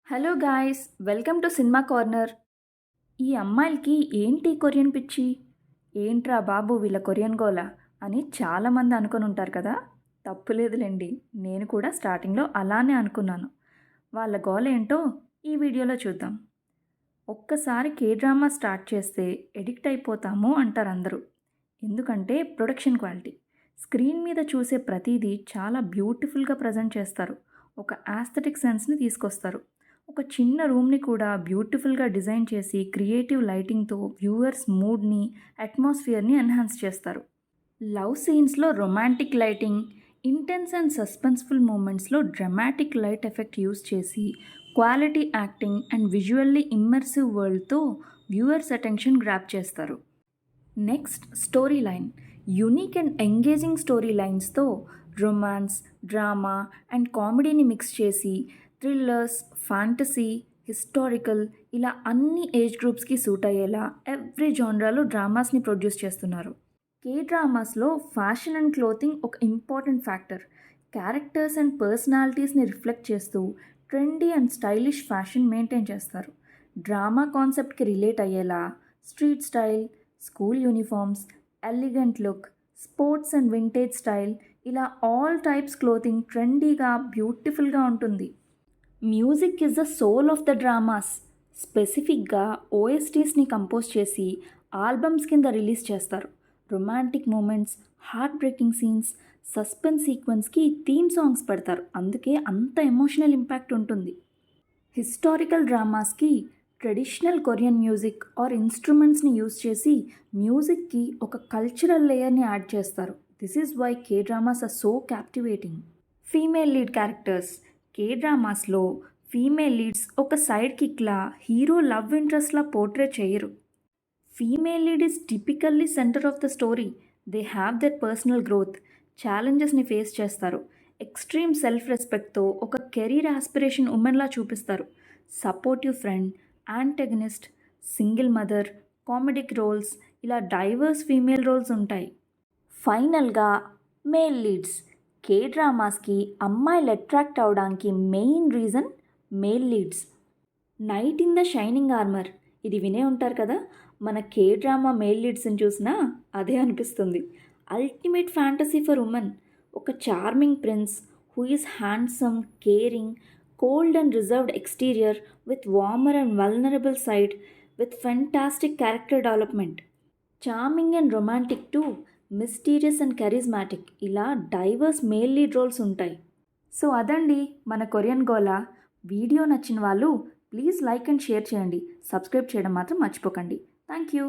Hello guys, welcome to cinema corner. ఈ అమ్మాయిలకి ఏంటి కొరియన్ పిచ్చి? ఏంట్రా బాబు వీళ్ళ కొరియన్ గోల అని చాలామంది అనుకొని ఉంటారు కదా. తప్పులేదులేండి, నేను కూడా స్టార్టింగ్లో అలానే అనుకున్నాను. వాళ్ళ గోల ఏంటో ఈ వీడియోలో చూద్దాం. ఒక్కసారి కే డ్రామా స్టార్ట్ చేస్తే ఎడిక్ట్ అయిపోతాము అంటారు అందరూ. ఎందుకంటే ప్రొడక్షన్ క్వాలిటీ, స్క్రీన్ మీద చూసే ప్రతిదీ చాలా బ్యూటిఫుల్గా ప్రజెంట్ చేస్తారు. ఒక ఆస్థెటిక్ సెన్స్ని తీసుకొస్తారు. ఒక చిన్న రూమ్ని కూడా బ్యూటిఫుల్గా డిజైన్ చేసి క్రియేటివ్ లైటింగ్తో వ్యూవర్స్ మూడ్ని, అట్మాస్ఫియర్ని ఎన్హాన్స్ చేస్తారు. లవ్ సీన్స్లో romantic lighting, intense and suspenseful మూమెంట్స్లో డ్రమాటిక్ లైట్ ఎఫెక్ట్ యూస్ చేసి quality acting and visually immersive వరల్డ్తో వ్యూవర్స్ అటెన్షన్ గ్రాప్ చేస్తారు. Next, story line. Unique and engaging story లైన్స్తో రొమాన్స్, డ్రామా అండ్ కామెడీని మిక్స్ చేసి థ్రిల్లర్స్, ఫ్యాంటసీ, హిస్టారికల్ ఇలా అన్ని age గ్రూప్స్కి సూట్ అయ్యేలా ఎవ్రీ జానరాలో డ్రామాస్ని ప్రొడ్యూస్ చేస్తున్నారు. కే డ్రామాస్లో ఫ్యాషన్ అండ్ క్లోతింగ్ ఒక ఇంపార్టెంట్ ఫ్యాక్టర్. క్యారెక్టర్స్ అండ్ పర్సనాలిటీస్ని రిఫ్లెక్ట్ చేస్తూ trendy and stylish fashion maintain చేస్తారు. డ్రామా కాన్సెప్ట్కి రిలేట్ అయ్యేలా street style, school uniforms, elegant look, sports and vintage style ఇలా ఆల్ టైప్స్ క్లోతింగ్ ట్రెండీగా, బ్యూటిఫుల్గా ఉంటుంది. Music is the soul of the dramas. స్పెసిఫిక్గా ఓఎస్టీస్ని కంపోజ్ చేసి ఆల్బమ్స్ కింద రిలీజ్ చేస్తారు. Romantic moments, heart breaking scenes, suspense సీక్వెన్స్కి థీమ్ సాంగ్స్ పెడతారు. అందుకే అంత ఎమోషనల్ ఇంపాక్ట్ ఉంటుంది. హిస్టారికల్ డ్రామాస్కి ట్రెడిషనల్ కొరియన్ మ్యూజిక్ ఆర్ ఇన్స్ట్రుమెంట్స్ని యూస్ చేసి మ్యూజిక్కి ఒక కల్చరల్ లేయర్ని యాడ్ చేస్తారు. This is why K dramas are so captivating. Female lead characters. K డ్రామాస్లో ఫీమేల్ లీడ్స్ ఒక సైడ్ కిక్లా, హీరో లవ్ ఇంట్రెస్ట్లా పోర్ట్రే చేయరు. Female lead is typically center of the story. They have their personal growth, ఛాలెంజెస్ని face చేస్తారు. Extreme self రెస్పెక్ట్తో ఒక career aspiration ఉమెన్లా చూపిస్తారు. Supportive friend, antagonist, single mother, comedic roles ఇలా డైవర్స్ ఫీమేల్ రోల్స్ ఉంటాయి. ఫైనల్గా మేల్ లీడ్స్. కే డ్రామాస్కి అమ్మాయిలు అట్రాక్ట్ అవడానికి main reason male leads. Knight in the shining armour, ఇది వినే ఉంటారు కదా. మన కే డ్రామా మేల్ లీడ్స్ని చూసినా అదే అనిపిస్తుంది. Ultimate fantasy for women. ఒక charming prince who is handsome, caring, cold and reserved exterior with warmer and vulnerable side with fantastic character development. Charming and romantic to mysterious and charismatic ఇలా diverse male lead roles ఉంటాయి. So అదండి మన Korean గోలా. Video నచ్చిన వాళ్ళు please like and share చేయండి. Subscribe చేయడం మాత్రం మర్చిపోకండి. Thank you.